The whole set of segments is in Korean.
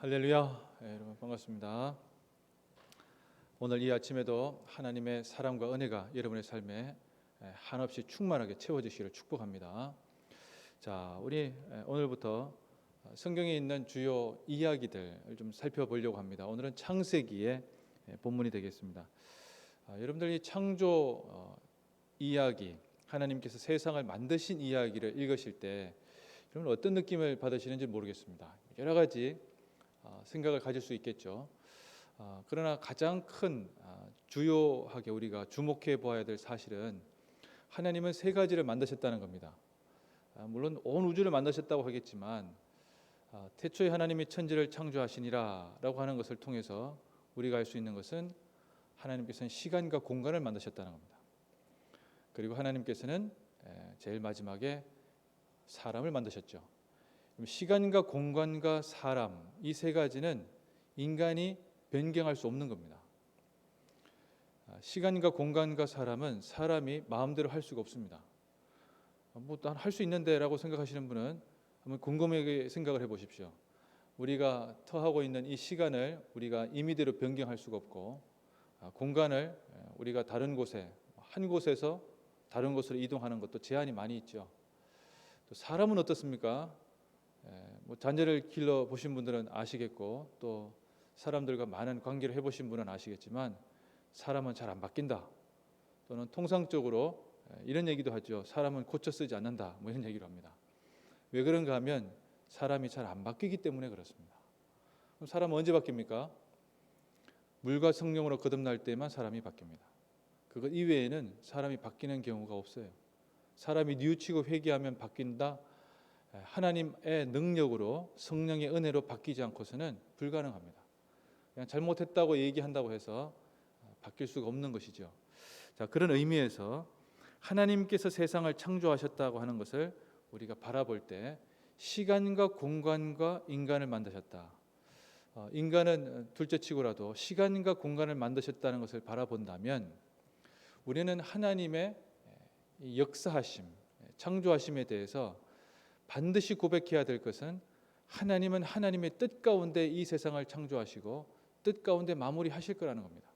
할렐루야. 여러분 반갑습니다. 오늘 이 아침에도 하나님의 사랑과 은혜가 여러분의 삶에 한없이 충만하게 채워지시기를 축복합니다. 자, 우리 오늘부터 성경에 있는 주요 이야기들을 좀 살펴보려고 합니다. 오늘은 창세기의 본문이 되겠습니다. 여러분들 이 창조 이야기, 하나님께서 세상을 만드신 이야기를 읽으실 때 여러분 어떤 느낌을 받으시는지 모르겠습니다. 여러 가지 생각을 가질 수 있겠죠. 그러나 가장 큰 주요하게 우리가 주목해 보아야 될 사실은 하나님은 세 가지를 만드셨다는 겁니다. 물론 온 우주를 만드셨다고 하겠지만 태초에 하나님이 천지를 창조하시니라 라고 하는 것을 통해서 우리가 알 수 있는 것은 하나님께서는 시간과 공간을 만드셨다는 겁니다. 그리고 하나님께서는 제일 마지막에 사람을 만드셨죠. 시간과 공간과 사람, 이 세 가지는 인간이 변경할 수 없는 겁니다. 시간과 공간과 사람은 사람이 마음대로 할 수가 없습니다. 난 할 수 있는데 라고 생각하시는 분은 한번 곰곰하게 생각을 해보십시오. 우리가 터하고 있는 이 시간을 우리가 임의대로 변경할 수가 없고, 공간을 우리가 다른 곳에, 한 곳에서 다른 곳으로 이동하는 것도 제한이 많이 있죠. 또 사람은 어떻습니까? 자녀를 길러 보신 분들은 아시겠고, 또 사람들과 많은 관계를 해보신 분은 아시겠지만 사람은 잘 안 바뀐다, 또는 통상적으로 이런 얘기도 하죠. 사람은 고쳐 쓰지 않는다, 뭐 이런 얘기를 합니다. 왜 그런가 하면 사람이 잘 안 바뀌기 때문에 그렇습니다. 그럼 사람은 언제 바뀝니까? 물과 성령으로 거듭날 때만 사람이 바뀝니다. 그것 이외에는 사람이 바뀌는 경우가 없어요. 사람이 뉘우치고 회개하면 바뀐다, 하나님의 능력으로 성령의 은혜로 바뀌지 않고서는 불가능합니다. 그냥 잘못했다고 얘기한다고 해서 바뀔 수가 없는 것이죠. 자, 그런 의미에서 하나님께서 세상을 창조하셨다고 하는 것을 우리가 바라볼 때 시간과 공간과 인간을 만드셨다. 인간은 둘째치고라도 시간과 공간을 만드셨다는 것을 바라본다면 우리는 하나님의 역사하심, 창조하심에 대해서 반드시 고백해야 될 것은 하나님은 하나님의 뜻 가운데 이 세상을 창조하시고 뜻 가운데 마무리하실 거라는 겁니다.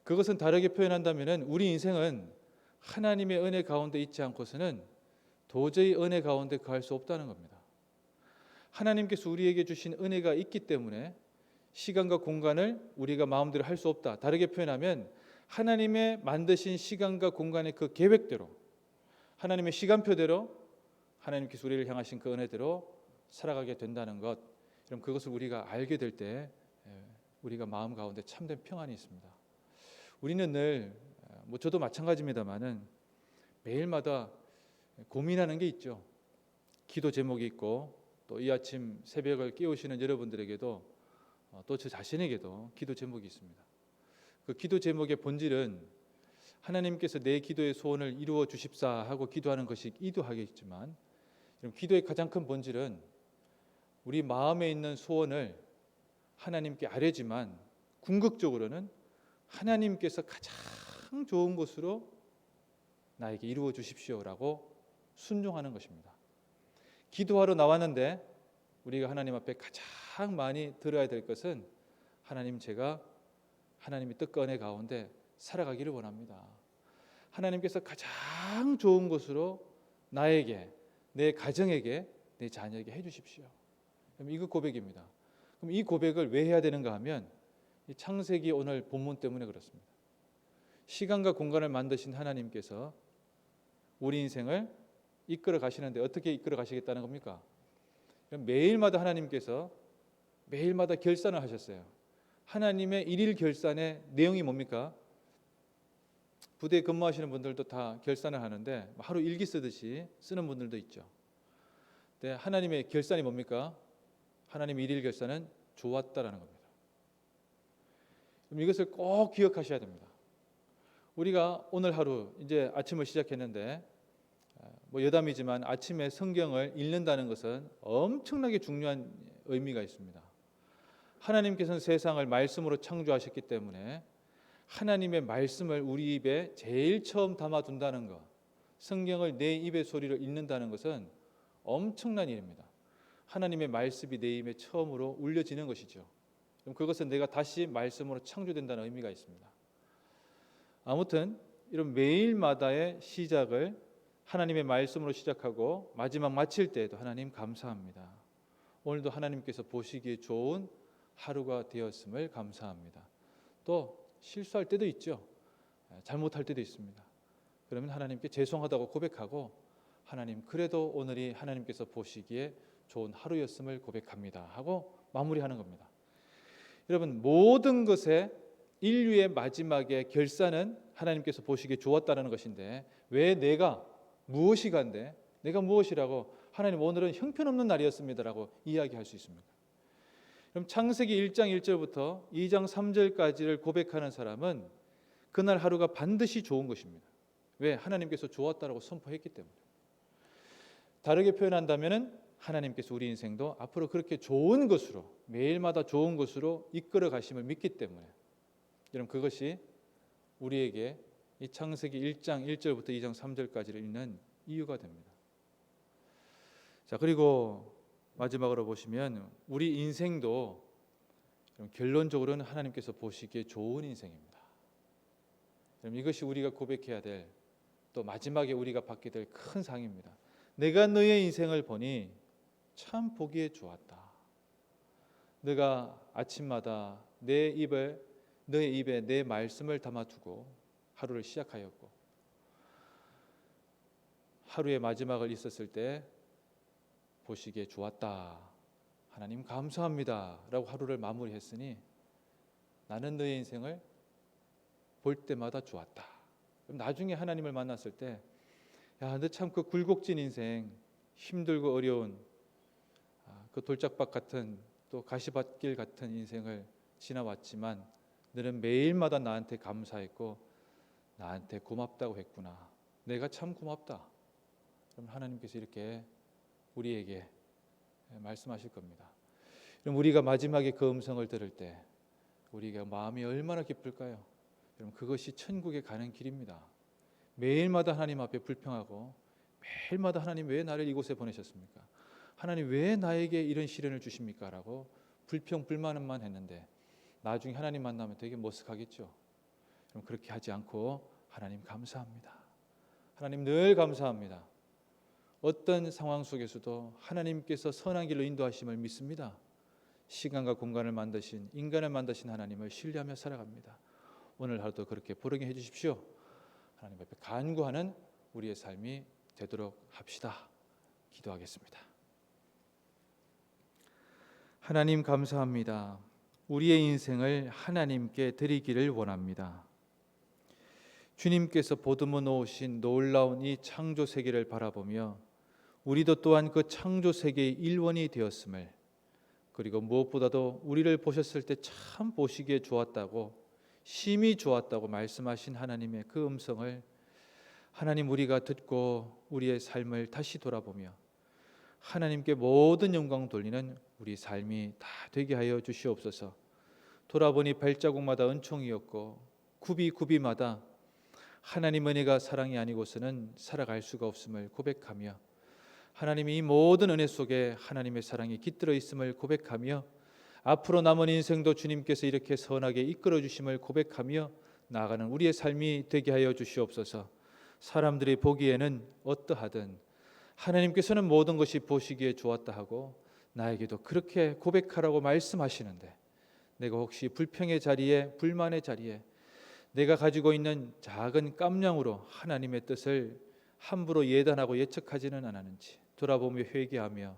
그것은 다르게 표현한다면 우리 인생은 하나님의 은혜 가운데 있지 않고서는 도저히 은혜 가운데 거할 수 없다는 겁니다. 하나님께서 우리에게 주신 은혜가 있기 때문에 시간과 공간을 우리가 마음대로 할 수 없다. 다르게 표현하면 하나님의 만드신 시간과 공간의 그 계획대로, 하나님의 시간표대로 하나님께서 우리를 향하신 그 은혜대로 살아가게 된다는 것, 그럼 그것을 우리가 알게 될 때 우리가 마음 가운데 참된 평안이 있습니다. 우리는 늘, 저도 마찬가지입니다만은 매일마다 고민하는 게 있죠. 기도 제목이 있고, 또 이 아침 새벽을 깨우시는 여러분들에게도 또 저 자신에게도 기도 제목이 있습니다. 그 기도 제목의 본질은 하나님께서 내 기도의 소원을 이루어 주십사 하고 기도하는 것이 이도하겠지만, 기도의 가장 큰 본질은 우리 마음에 있는 소원을 하나님께 아뢰지만 궁극적으로는 하나님께서 가장 좋은 것으로 나에게 이루어 주십시오라고 순종하는 것입니다. 기도하러 나왔는데 우리가 하나님 앞에 가장 많이 들어야 될 것은 하나님, 제가 하나님의 뜻과 은혜 가운데 살아가기를 원합니다. 하나님께서 가장 좋은 것으로 나에게, 내 가정에게, 내 자녀에게 해주십시오. 그럼 이거 고백입니다. 그럼 이 고백을 왜 해야 되는가 하면 이 창세기 오늘 본문 때문에 그렇습니다. 시간과 공간을 만드신 하나님께서 우리 인생을 이끌어 가시는데 어떻게 이끌어 가시겠다는 겁니까? 매일마다 하나님께서 매일마다 결산을 하셨어요. 하나님의 일일 결산의 내용이 뭡니까? 부대에 근무하시는 분들도 다 결산을 하는데 하루 일기 쓰듯이 쓰는 분들도 있죠. 근데 하나님의 결산이 뭡니까? 하나님의 일일 결산은 좋았다라는 겁니다. 그럼 이것을 꼭 기억하셔야 됩니다. 우리가 오늘 하루 이제 아침을 시작했는데 여담이지만 아침에 성경을 읽는다는 것은 엄청나게 중요한 의미가 있습니다. 하나님께서는 세상을 말씀으로 창조하셨기 때문에 하나님의 말씀을 우리 입에 제일 처음 담아둔다는 것, 성경을 내 입의 소리로 읽는다는 것은 엄청난 일입니다. 하나님의 말씀이 내 입에 처음으로 울려지는 것이죠. 그럼 그것은 내가 다시 말씀으로 창조된다는 의미가 있습니다. 아무튼 이런 매일마다의 시작을 하나님의 말씀으로 시작하고 마지막 마칠 때에도 하나님 감사합니다. 오늘도 하나님께서 보시기에 좋은 하루가 되었음을 감사합니다. 또 실수할 때도 있죠. 잘못할 때도 있습니다. 그러면 하나님께 죄송하다고 고백하고 하나님 그래도 오늘이 하나님께서 보시기에 좋은 하루였음을 고백합니다 하고 마무리하는 겁니다. 여러분 모든 것의 인류의 마지막의 결산은 하나님께서 보시기에 좋았다는 것인데 왜 내가 무엇이 간데 내가 무엇이라고 하나님 오늘은 형편없는 날이었습니다라고 이야기할 수 있습니까? 그럼 창세기 1장 1절부터 2장 3절까지를 고백하는 사람은 그날 하루가 반드시 좋은 것입니다. 왜? 하나님께서 좋았다라고 선포했기 때문에. 다르게 표현한다면은 하나님께서 우리 인생도 앞으로 그렇게 좋은 것으로 매일마다 좋은 것으로 이끌어 가심을 믿기 때문에 여러분 그것이 우리에게 이 창세기 1장 1절부터 2장 3절까지를 읽는 이유가 됩니다. 자, 그리고 마지막으로 보시면 우리 인생도 결론적으로는 하나님께서 보시기에 좋은 인생입니다. 여러분 이것이 우리가 고백해야 될 또 마지막에 우리가 받게 될 큰 상입니다. 내가 너의 인생을 보니 참 보기에 좋았다. 내가 아침마다 너의 입에 내 말씀을 담아두고 하루를 시작하였고 하루의 마지막을 있었을 때 보시기에 좋았다. 하나님 감사합니다. 라고 하루를 마무리했으니 나는 너의 인생을 볼 때마다 좋았다. 그럼 나중에 하나님을 만났을 때 야, 너 참 그 굴곡진 인생 힘들고 어려운 그 돌짝밭 같은 또 가시밭길 같은 인생을 지나왔지만 너는 매일마다 나한테 감사했고 나한테 고맙다고 했구나. 내가 참 고맙다. 그럼 하나님께서 이렇게 우리에게 말씀하실 겁니다. 그럼 우리가 마지막에 그 음성을 들을 때 우리가 마음이 얼마나 기쁠까요? 여러분 그것이 천국에 가는 길입니다. 매일마다 하나님 앞에 불평하고 매일마다 하나님 왜 나를 이곳에 보내셨습니까? 하나님 왜 나에게 이런 시련을 주십니까? 라고 불평 불만만 했는데 나중에 하나님 만나면 되게 머쓱하겠죠. 그럼 그렇게 하지 않고 하나님 감사합니다. 하나님 늘 감사합니다. 어떤 상황 속에서도 하나님께서 선한 길로 인도하심을 믿습니다. 시간과 공간을 만드신 인간을 만드신 하나님을 신뢰하며 살아갑니다. 오늘 하루도 그렇게 보령해 해 주십시오. 하나님 앞에 간구하는 우리의 삶이 되도록 합시다. 기도하겠습니다. 하나님 감사합니다. 우리의 인생을 하나님께 드리기를 원합니다. 주님께서 보듬어 놓으신 놀라운 이 창조 세계를 바라보며 우리도 또한 그 창조 세계의 일원이 되었음을 그리고 무엇보다도 우리를 보셨을 때 참 보시기에 좋았다고 심히 좋았다고 말씀하신 하나님의 그 음성을 하나님 우리가 듣고 우리의 삶을 다시 돌아보며 하나님께 모든 영광 돌리는 우리 삶이 다 되게 하여 주시옵소서. 돌아보니 발자국마다 은총이었고 굽이굽이마다 하나님 은혜가 사랑이 아니고서는 살아갈 수가 없음을 고백하며 하나님이 이 모든 은혜 속에 하나님의 사랑이 깃들어 있음을 고백하며 앞으로 남은 인생도 주님께서 이렇게 선하게 이끌어 주심을 고백하며 나아가는 우리의 삶이 되게 하여 주시옵소서. 사람들이 보기에는 어떠하든 하나님께서는 모든 것이 보시기에 좋았다 하고 나에게도 그렇게 고백하라고 말씀하시는데 내가 혹시 불평의 자리에 불만의 자리에 내가 가지고 있는 작은 깜냥으로 하나님의 뜻을 함부로 예단하고 예측하지는 않았는지 돌아보며 회개하며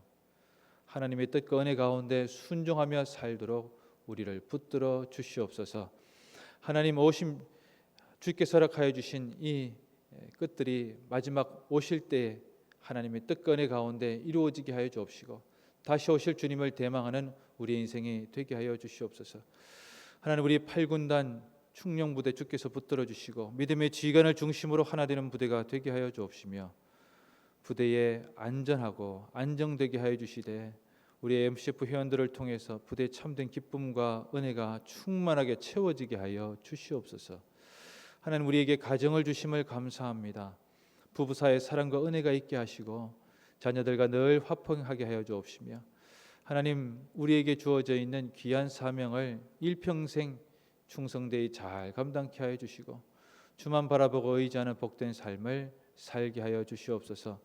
하나님의 뜻과 은혜 가운데 순종하며 살도록 우리를 붙들어 주시옵소서. 하나님 오심 주께서 허락하여 주신 이 끝들이 마지막 오실 때 하나님의 뜻과 은혜 가운데 이루어지게 하여 주옵시고 다시 오실 주님을 대망하는 우리의 인생이 되게 하여 주시옵소서. 하나님 우리 8군단 충령부대 주께서 붙들어 주시고 믿음의 지휘관을 중심으로 하나 되는 부대가 되게 하여 주옵시며 부대에 안전하고 안정되게 하여 주시되 우리 MCF 회원들을 통해서 부대의 참된 기쁨과 은혜가 충만하게 채워지게 하여 주시옵소서. 하나님 우리에게 가정을 주심을 감사합니다. 부부 사이에 사랑과 은혜가 있게 하시고 자녀들과 늘 화평하게 하여 주옵시며 하나님, 우리에게 주어져 있는 귀한 사명을 일평생 충성되이 잘 감당케 하여 주시고 주만 바라보고 의지하는 복된 삶을 살게 하여 주시옵소서.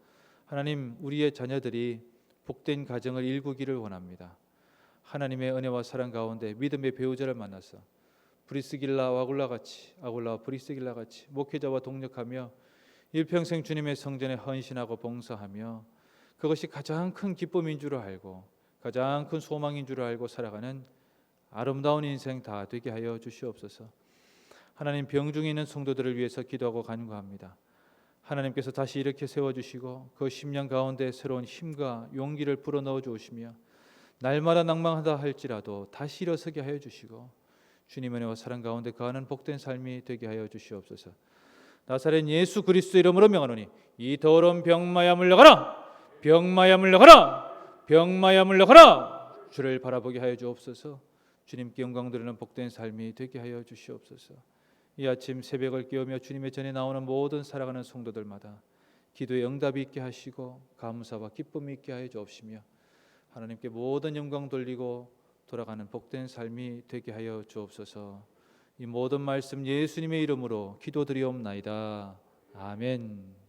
하나님, 우리의 자녀들이 복된 가정을 일구기를 원합니다. 하나님의 은혜와 사랑 가운데 믿음의 배우자를 만나서 브리스길라와 아굴라와 브리스길라 같이 목회자와 동력하며 일평생 주님의 성전에 헌신하고 봉사하며 그것이 가장 큰 기쁨인 줄 알고 가장 큰 소망인 줄 알고 살아가는 아름다운 인생 다 되게 하여 주시옵소서. 하나님, 병중에 있는 성도들을 위해서 기도하고 간구합니다. 하나님께서 다시 이렇게 세워주시고 그 10년 가운데 새로운 힘과 용기를 불어넣어 주시며 날마다 낭망하다 할지라도 다시 일어서게 하여 주시고 주님의 은혜와 사랑 가운데 거하는 복된 삶이 되게 하여 주시옵소서. 나사렛 예수 그리스도 이름으로 명하노니 이 더러운 병마야 물러가라, 병마야 물러가라, 병마야 물러가라. 주를 바라보게 하여 주옵소서. 주님께 영광 드리는 복된 삶이 되게 하여 주시옵소서. 이 아침 새벽을 깨우며 주님의 전에 나오는 모든 살아가는 성도들마다 기도의 응답이 있게 하시고 감사와 기쁨이 있게 하여 주옵시며 하나님께 모든 영광 돌리고 돌아가는 복된 삶이 되게 하여 주옵소서. 이 모든 말씀 예수님의 이름으로 기도드리옵나이다. 아멘.